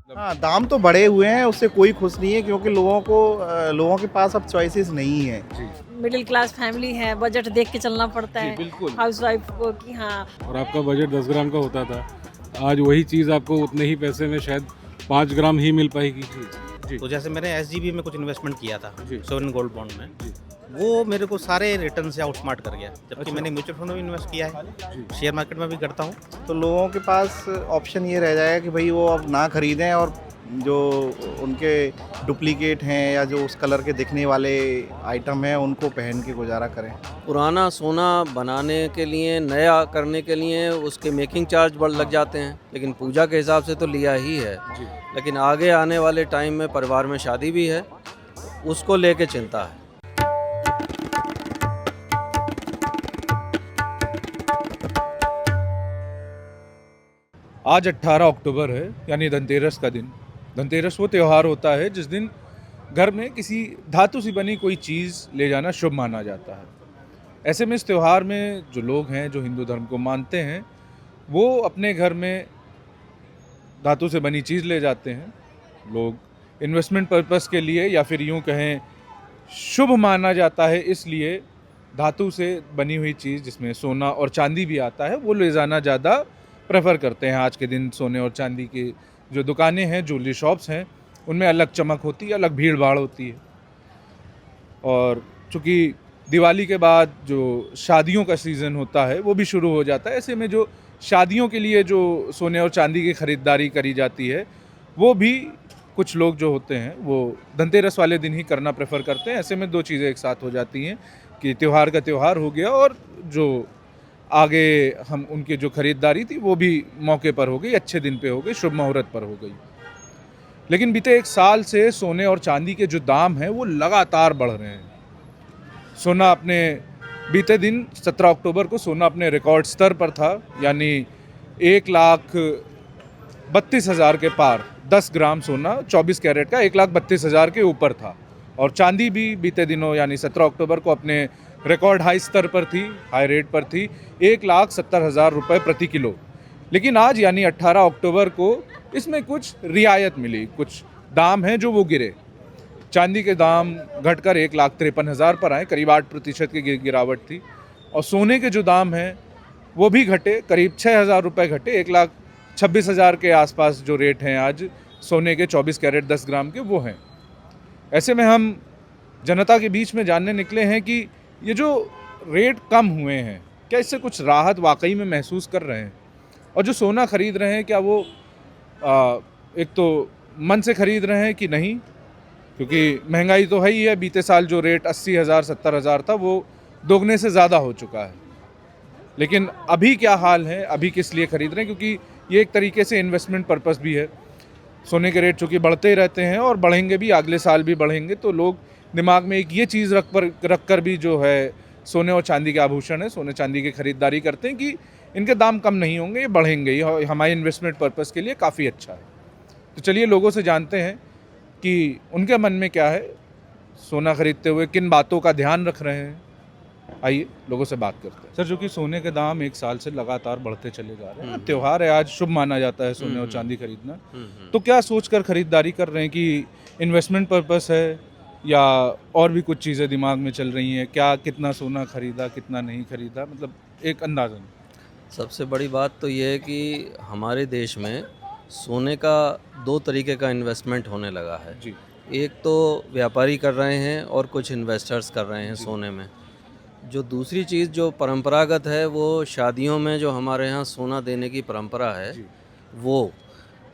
हाँ, दाम तो बढ़े हुए हैं, उससे कोई खुश नहीं है क्योंकि लोगों के पास अब चॉइसेस नहीं है। जी, मिडिल क्लास फैमिली है, बजट देख के चलना पड़ता जी, है बिल्कुल। हाउस वाइफ को कि हाँ। और आपका बजट 10 ग्राम का होता था, आज वही चीज़ आपको उतने ही पैसे में शायद 5 ग्राम ही मिल पाएगी। जी, जी, तो जैसे मैंने एसजीबी में कुछ इन्वेस्टमेंट किया था जी। सोवरेन गोल्ड बॉन्ड में, जी, वो मेरे को सारे रिटर्न से आउटस्मार्ट कर गया, जबकि अच्छा। मैंने म्यूचुअल फंड में इन्वेस्ट किया है, जी, शेयर मार्केट में भी करता हूँ। तो लोगों के पास ऑप्शन ये रह जाएगा कि भाई वो अब ना खरीदें और जो उनके डुप्लीकेट हैं या जो उस कलर के दिखने वाले आइटम हैं उनको पहन के गुजारा करें। पुराना सोना बनाने के लिए नया करने के लिए उसके मेकिंग चार्ज बढ़ लग जाते हैं, लेकिन पूजा के हिसाब से तो लिया ही है। जी। लेकिन आगे आने वाले टाइम में परिवार में शादी भी है, उसको लेके चिंता है। आज 18 अक्टूबर है, यानी धनतेरस का दिन। धनतेरस वो त्यौहार होता है जिस दिन घर में किसी धातु से बनी कोई चीज़ ले जाना शुभ माना जाता है। ऐसे में इस त्यौहार में जो लोग हैं, जो हिंदू धर्म को मानते हैं, वो अपने घर में धातु से बनी चीज़ ले जाते हैं। लोग इन्वेस्टमेंट पर्पस के लिए या फिर यूँ कहें शुभ माना जाता है, इसलिए धातु से बनी हुई चीज़ जिसमें सोना और चांदी भी आता है वो ले जाना ज़्यादा प्रेफर करते हैं। आज के दिन सोने और चांदी की जो दुकानें हैं, ज्वेलरी शॉप्स हैं, उनमें अलग चमक होती है, अलग भीड़ भाड़ होती है। और चूँकि दिवाली के बाद जो शादियों का सीज़न होता है वो भी शुरू हो जाता है, ऐसे में जो शादियों के लिए जो सोने और चांदी की ख़रीदारी करी जाती है वो भी कुछ लोग जो होते हैं वो धनतेरस वाले दिन ही करना प्रेफर करते हैं। ऐसे में दो चीज़ें एक साथ हो जाती हैं कि त्यौहार का त्यौहार हो गया और जो आगे हम उनकी जो ख़रीदारी थी वो भी मौके पर हो गई, अच्छे दिन पे हो गई, शुभ मुहूर्त पर हो गई। लेकिन बीते एक साल से सोने और चांदी के जो दाम हैं वो लगातार बढ़ रहे हैं। सोना अपने बीते दिन 17 अक्टूबर को सोना अपने रिकॉर्ड स्तर पर था, यानी 1,32,000 के पार। 10 ग्राम सोना 24 कैरेट का 1,32,000 के ऊपर था। और चांदी भी बीते दिनों यानी 17 अक्टूबर को अपने रिकॉर्ड हाई स्तर पर थी, हाई रेट पर थी, 1,70,000 रुपये प्रति किलो। लेकिन आज यानी 18 अक्टूबर को इसमें कुछ रियायत मिली, कुछ दाम हैं जो वो गिरे। चांदी के दाम घटकर 1,53,000 पर आए, करीब 8% की गिरावट थी। और सोने के जो दाम हैं वो भी घटे, करीब 6,000 रुपये घटे, 1,26,000 के आसपास जो रेट हैं आज सोने के 24 कैरेट 10 ग्राम के वो हैं। ऐसे में हम जनता के बीच में जानने निकले हैं कि ये जो रेट कम हुए हैं, क्या इससे कुछ राहत वाकई में महसूस कर रहे हैं? और जो सोना खरीद रहे हैं क्या वो एक तो मन से खरीद रहे हैं कि नहीं? क्योंकि महंगाई तो है ही है, बीते साल जो रेट 80,000 70,000 था वो दोगुने से ज़्यादा हो चुका है। लेकिन अभी क्या हाल है, अभी किस लिए खरीद रहे हैं? क्योंकि ये एक तरीके से इन्वेस्टमेंट पर्पस भी है। सोने के रेट चूँकि बढ़ते ही रहते हैं और बढ़ेंगे भी, अगले साल भी बढ़ेंगे, तो लोग दिमाग में एक ये चीज़ रख कर भी जो है सोने और चांदी के आभूषण है, सोने चांदी की खरीदारी करते हैं कि इनके दाम कम नहीं होंगे, ये बढ़ेंगे, ये हमारे इन्वेस्टमेंट पर्पस के लिए काफ़ी अच्छा है। तो चलिए लोगों से जानते हैं कि उनके मन में क्या है, सोना खरीदते हुए किन बातों का ध्यान रख रहे हैं। आइए लोगों से बात करते हैं। सर, जो कि सोने के दाम एक साल से लगातार बढ़ते चले जा रहे हैं, त्यौहार है आज, शुभ माना जाता है सोने और चांदी खरीदना, तो क्या सोचकर खरीदारी कर रहे हैं कि इन्वेस्टमेंट पर्पस है या और भी कुछ चीज़ें दिमाग में चल रही हैं? क्या कितना सोना खरीदा, कितना नहीं खरीदा, मतलब एक अंदाज़न। सबसे बड़ी बात तो ये है कि हमारे देश में सोने का 2 तरीके का इन्वेस्टमेंट होने लगा है। जी। एक तो व्यापारी कर रहे हैं और कुछ इन्वेस्टर्स कर रहे हैं सोने में। जो दूसरी चीज़ जो परंपरागत है वो शादियों में जो हमारे यहाँ सोना देने की परंपरा है, वो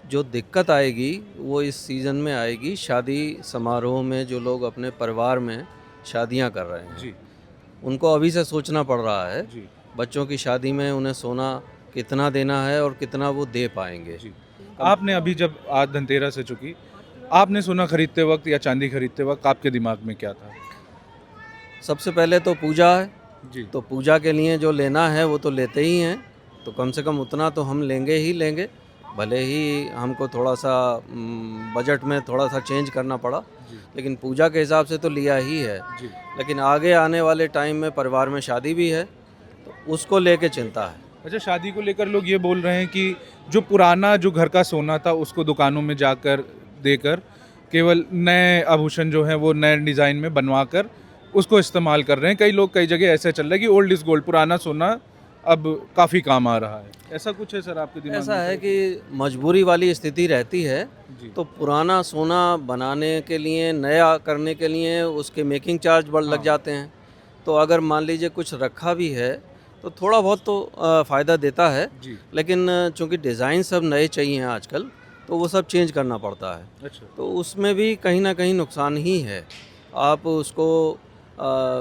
जो दिक्कत आएगी वो इस सीज़न में आएगी। शादी समारोह में जो लोग अपने परिवार में शादियां कर रहे हैं, जी। उनको अभी से सोचना पड़ रहा है। जी। बच्चों की शादी में उन्हें सोना कितना देना है और कितना वो दे पाएंगे। जी। आपने अभी जब आज धनतेरस से चुकी, आपने सोना खरीदते वक्त या चांदी खरीदते वक्त आपके दिमाग में क्या था? सबसे पहले तो पूजा है, जी। तो पूजा के लिए जो लेना है वो तो लेते ही हैं, तो कम से कम उतना तो हम लेंगे ही लेंगे, भले ही हमको थोड़ा सा बजट में थोड़ा सा चेंज करना पड़ा, लेकिन पूजा के हिसाब से तो लिया ही है। लेकिन आगे आने वाले टाइम में परिवार में शादी भी है, तो उसको लेके चिंता है। अच्छा, शादी को लेकर लोग ये बोल रहे हैं कि जो पुराना जो घर का सोना था उसको दुकानों में जाकर देकर केवल नए आभूषण जो हैं वो नए डिज़ाइन में बनवा कर उसको इस्तेमाल कर रहे हैं। कई लोग कई जगह ऐसे चल रहा है कि ओल्ड इज गोल्ड, पुराना सोना अब काफ़ी काम आ रहा है। ऐसा कुछ है सर आपके दिमाग में? ऐसा है कि मजबूरी वाली स्थिति रहती है, जी। तो पुराना सोना बनाने के लिए, नया करने के लिए उसके मेकिंग चार्ज बढ़ लग जाते हैं। तो अगर मान लीजिए कुछ रखा भी है तो थोड़ा बहुत तो फ़ायदा देता है, जी। लेकिन चूंकि डिज़ाइन सब नए चाहिए आजकल, तो वो सब चेंज करना पड़ता है। अच्छा, तो उसमें भी कहीं ना कहीं नुकसान ही है। आप उसको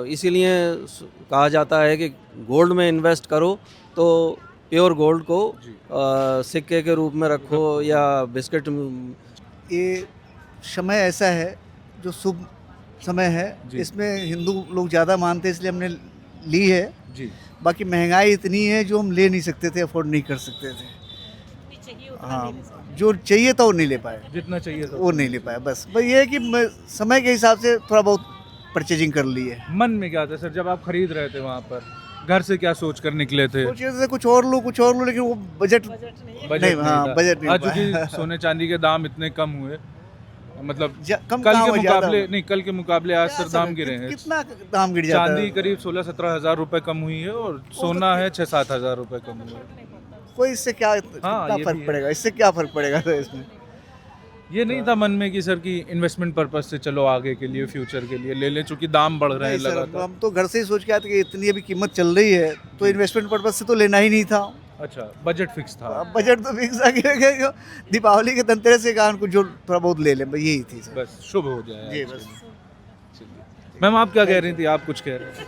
इसीलिए कहा जाता है कि गोल्ड में इन्वेस्ट करो तो प्योर गोल्ड को जी। सिक्के के रूप में रखो या बिस्किट। ये समय ऐसा है जो शुभ समय है, जी। इसमें हिंदू लोग ज़्यादा मानते हैं, इसलिए हमने ली है। जी। बाकी महंगाई इतनी है जो हम ले नहीं सकते थे, अफोर्ड नहीं कर सकते थे। हाँ, जो चाहिए था वो नहीं ले पाए, जितना चाहिए था वो नहीं ले पाए। बस ये है कि समय के हिसाब से थोड़ा बहुत परचेजिंग कर ली है। मन में क्या था सर जब आप खरीद रहे थे वहाँ पर? घर से क्या सोच कर निकले थे? सोच रहे थे कुछ और लूँ, लेकिन वो बजट बजट नहीं, हाँ, था। बजट नहीं आज हुआ। चूंकि सोने चांदी के दाम इतने कम हुए, मतलब कम कल कहाँ के हुआ, ज़्यादा मुकाबले हुआ। नहीं, कल के मुकाबले आज क्या सर दाम सर, गिरे हैं। कितना दाम गिर जाता चांदी है? करीब 16-17 हज़ार रुपए कम हुई है और सोना है 6-7 हज़ार रुपए कम हुआ है। कोई इससे क्या कितना ये भी फर्क है। पड़ेगा? इससे क्या फर्क पड़ेगा सर इसमें? ये नहीं था मन में कि सर की इन्वेस्टमेंट पर्पस से चलो आगे के लिए, फ्यूचर के लिए ले लें, चूंकि दाम बढ़ रहे हैं नहीं सर, लगातार। हम तो घर से ही सोच के आए थे कि इतनी अभी कीमत चल रही है तो इन्वेस्टमेंट पर्पज से तो लेना ही नहीं था। अच्छा, बजट फिक्स था। अब बजट तो फिक्स आ गया, दीपावली के धनतेरस के कारण कुछ जो थोड़ा बहुत ले लें, बस यही थी सर। बस शुभ हो जाए। जी आपके बस। लिए। मैम आप क्या कह रही थी? आप कुछ कह रहे थे,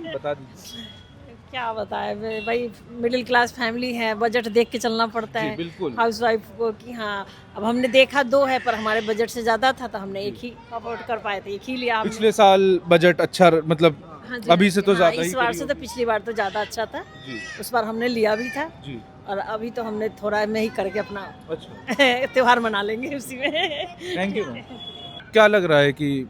बता दीजिए। क्या बताए भाई, मिडिल क्लास फैमिली है, बजट देख के चलना पड़ता जी, है बिल्कुल। हाउस वाइफ को कि हाँ, अब हमने देखा दो है पर हमारे बजट से ज़्यादा था तो हमने एक ही अफोर्ड कर पाए थे, एक ही लिया हमने। पिछले साल बजट अच्छा मतलब हाँ जी, अभी हाँ से जी, तो हाँ, ज़्यादा ही इस बार करीब से तो पिछली बार तो ज़्यादा अच्छा था। जी। उस बार हमने लिया भी था जी। और अभी तो हमने थोड़ा में ही करके अपना अच्छा, त्योहार मना लेंगे उसी में। Thank you. क्या लग रहा है कि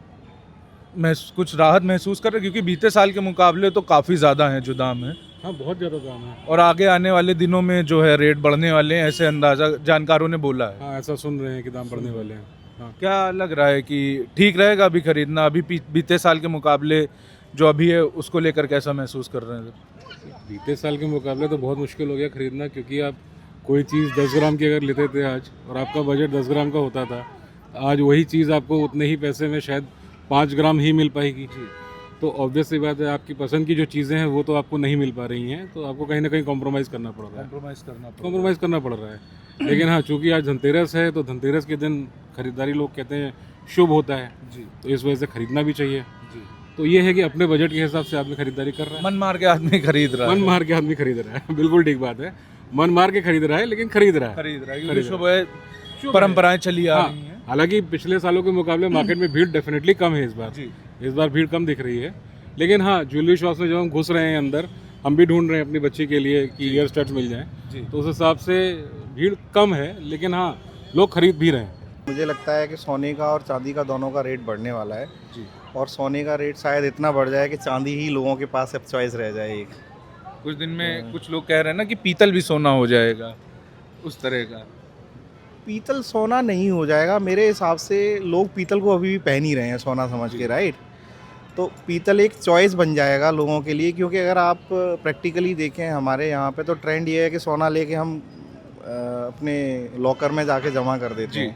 मैं कुछ राहत महसूस कर रहे, क्योंकि बीते साल के मुकाबले तो काफ़ी ज़्यादा हैं जो दाम है, हाँ, बहुत ज़्यादा दाम है। और आगे आने वाले दिनों में जो है रेट बढ़ने वाले हैं, ऐसे अंदाज़ा जानकारों ने बोला है। हाँ, ऐसा सुन रहे हैं कि दाम बढ़ने वाले हैं। हाँ, क्या लग रहा है कि ठीक रहेगा अभी खरीदना? अभी बीते साल के मुकाबले जो अभी है उसको लेकर कैसा महसूस कर रहे हैं? बीते साल के मुकाबले तो बहुत मुश्किल हो गया खरीदना, क्योंकि आप कोई चीज़ 10 ग्राम की अगर लेते थे आज और आपका बजट 10 ग्राम का होता था, आज वही चीज़ आपको उतने ही पैसे में शायद 5 ग्राम ही मिल पाएगी। तो ऑब्वियस सी बात है, आपकी पसंद की जो चीज़ें हैं वो तो आपको नहीं मिल पा रही हैं, तो आपको कहीं ना कहीं कॉम्प्रोमाइज़ करना पड़ रहा है। कॉम्प्रोमाइज़ करना पड़ रहा है। लेकिन हाँ, चूंकि आज धनतेरस है तो धनतेरस के दिन खरीदारी लोग कहते हैं शुभ होता है जी। तो इस वजह से खरीदना भी चाहिए। जी। तो ये है कि अपने बजट के हिसाब से आदमी खरीदारी कर रहा है। मन मार के आदमी खरीद रहा है। मन मार के आदमी खरीद रहा है। बिल्कुल ठीक बात है, मन मार के खरीद रहा है, लेकिन खरीद रहा है। क्योंकि खरीद शुभ है, परंपराएं चली आ रही हैं। हाँ, हालांकि पिछले सालों के मुकाबले मार्केट में भीड़ डेफिनेटली कम है इस बार। जी। इस बार भीड़ कम दिख रही है, लेकिन हाँ, ज्वेलरी शॉप्स में जब हम घुस रहे हैं अंदर, हम भी ढूंढ रहे हैं अपनी बच्ची के लिए कि ईयर स्टड्स मिल जाएं, तो उस हिसाब से भीड़ कम है, लेकिन हाँ, लोग खरीद भी रहे हैं। मुझे लगता है कि सोने का और चांदी का दोनों का रेट बढ़ने वाला है जी। और सोने का रेट शायद इतना बढ़ जाए कि चांदी ही लोगों के पास अब चॉइस रह जाए एक। कुछ दिन में कुछ लोग कह रहे हैं ना कि पीतल भी सोना हो जाएगा, उस तरह का। पीतल सोना नहीं हो जाएगा मेरे हिसाब से, लोग पीतल को अभी भी पहन ही रहे हैं सोना समझ के, राइट। तो पीतल एक चॉइस बन जाएगा लोगों के लिए, क्योंकि अगर आप प्रैक्टिकली देखें हमारे यहाँ पे तो ट्रेंड ये है कि सोना लेके हम अपने लॉकर में जाके जमा कर देते हैं,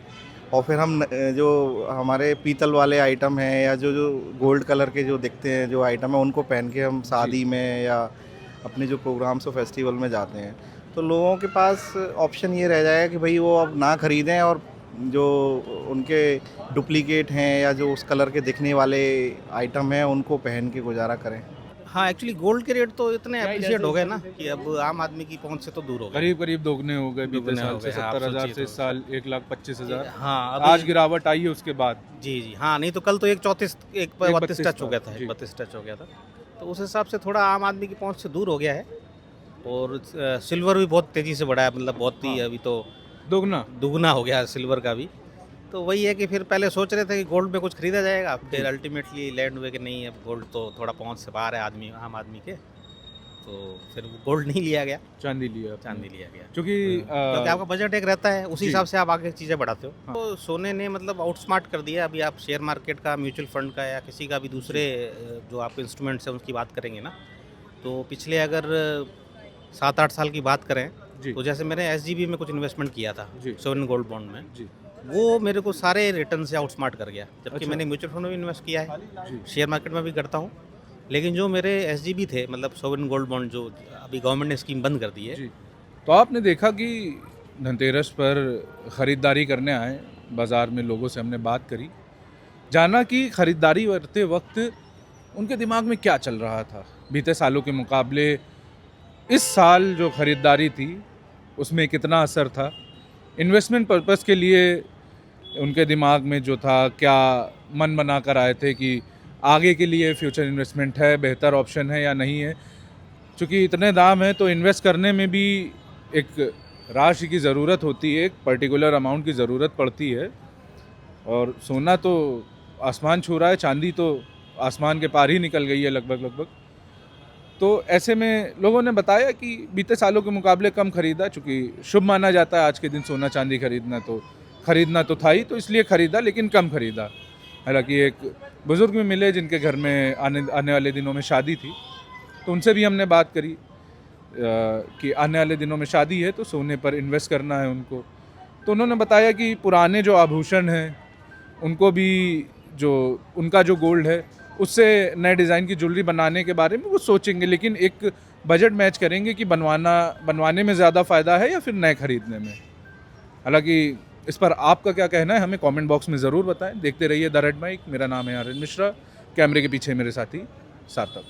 और फिर हम जो हमारे पीतल वाले आइटम हैं या जो जो गोल्ड कलर के जो दिखते हैं जो आइटम है उनको पहन के हम शादी में या अपने जो प्रोग्राम्स और फेस्टिवल में जाते हैं। तो लोगों के पास ऑप्शन ये रह जाएगा कि भाई वो अब ना ख़रीदें और जो उनके डुप्लीकेट हैं या जो उस कलर के दिखने वाले आइटम हैं उनको पहन के गुजारा करें। हाँ, एक्चुअली गोल्ड के रेट तो इतने अप्रिशिएट हो गए ना कि अब आम आदमी की पहुंच से तो दूर हो गए। करीब करीब दोगुने हो गए बीते दुगने साल हो से। गए, आप 70,000 से सोचिए इस साल 1,25,000। हाँ, आज गिरावट आई है उसके बाद। जी जी, हाँ, नहीं तो कल तो 1,34 1,32 टच हो गया था, जी। 32 टच हो गया था। तो उस हिसाब से थोड़ा आम आदमी की पहुंच से दूर हो गया है। और सिल्वर भी बहुत तेज़ी से बढ़ा है, मतलब बहुत ही अभी तो दुगना हो गया है सिल्वर का भी। तो वही है कि फिर पहले सोच रहे थे कि गोल्ड में कुछ खरीदा जाएगा, फिर अल्टीमेटली लैंड हुए कि नहीं, अब गोल्ड तो थोड़ा पहुंच से बाहर है आम आदमी के। तो फिर वो गोल्ड नहीं लिया गया, चांदी लिया आपने। चांदी लिया गया। क्योंकि क्योंकि आपका बजट एक रहता है, उसी जी। हिसाब से आप आगे चीज़ें बढ़ाते हो। हाँ। तो सोने ने मतलब आउटस्मार्ट कर दिया। अभी आप शेयर मार्केट का, म्यूचुअल फंड का या किसी का भी दूसरे जो आप इंस्ट्रूमेंट्स हैं उसकी बात करेंगे ना, तो पिछले अगर 7-8 साल की बात करें जी तो जैसे मैंने SGB में कुछ इन्वेस्टमेंट किया था, जी। सोवरेन गोल्ड बॉन्ड में, जी वो मेरे को सारे रिटर्न से आउटस्मार्ट कर गया। जबकि अच्छा। मैंने म्यूचुअल फंड में भी इन्वेस्ट किया है, जी शेयर मार्केट में भी करता हूँ, लेकिन जो मेरे SGB थे, मतलब सोवरेन गोल्ड बॉन्ड, जो अभी गवर्नमेंट ने स्कीम बंद कर दी है, जी। तो आपने देखा कि धनतेरस पर ख़रीदारी करने आए, बाज़ार में लोगों से हमने बात करी, जाना कि ख़रीदारी करते वक्त उनके दिमाग में क्या चल रहा था। बीते सालों के मुकाबले इस साल जो ख़रीदारी थी उसमें कितना असर था, इन्वेस्टमेंट पर्पस के लिए उनके दिमाग में जो था, क्या मन बना कर आए थे कि आगे के लिए फ्यूचर इन्वेस्टमेंट है, बेहतर ऑप्शन है या नहीं है। चूँकि इतने दाम हैं तो इन्वेस्ट करने में भी एक राशि की ज़रूरत होती है, एक पर्टिकुलर अमाउंट की ज़रूरत पड़ती है। और सोना तो आसमान छू रहा है, चांदी तो आसमान के पार ही निकल गई है लगभग। तो ऐसे में लोगों ने बताया कि बीते सालों के मुकाबले कम खरीदा, चूँकि शुभ माना जाता है आज के दिन सोना चांदी खरीदना तो था ही, तो इसलिए ख़रीदा, लेकिन कम ख़रीदा। हालांकि एक बुज़ुर्ग भी मिले जिनके घर में आने वाले दिनों में शादी थी, तो उनसे भी हमने बात करी कि आने वाले दिनों में शादी है तो सोने पर इन्वेस्ट करना है उनको। तो उन्होंने बताया कि पुराने जो आभूषण हैं उनको भी, जो उनका जो गोल्ड है उससे नए डिज़ाइन की ज्वेलरी बनाने के बारे में वो सोचेंगे, लेकिन एक बजट मैच करेंगे कि बनवाने में ज़्यादा फ़ायदा है या फिर नए खरीदने में। हालांकि इस पर आपका क्या कहना है हमें कमेंट बॉक्स में ज़रूर बताएं। देखते रहिए द रेड माइक। मेरा नाम है आर्यन मिश्रा, कैमरे के पीछे मेरे साथी सार्थक।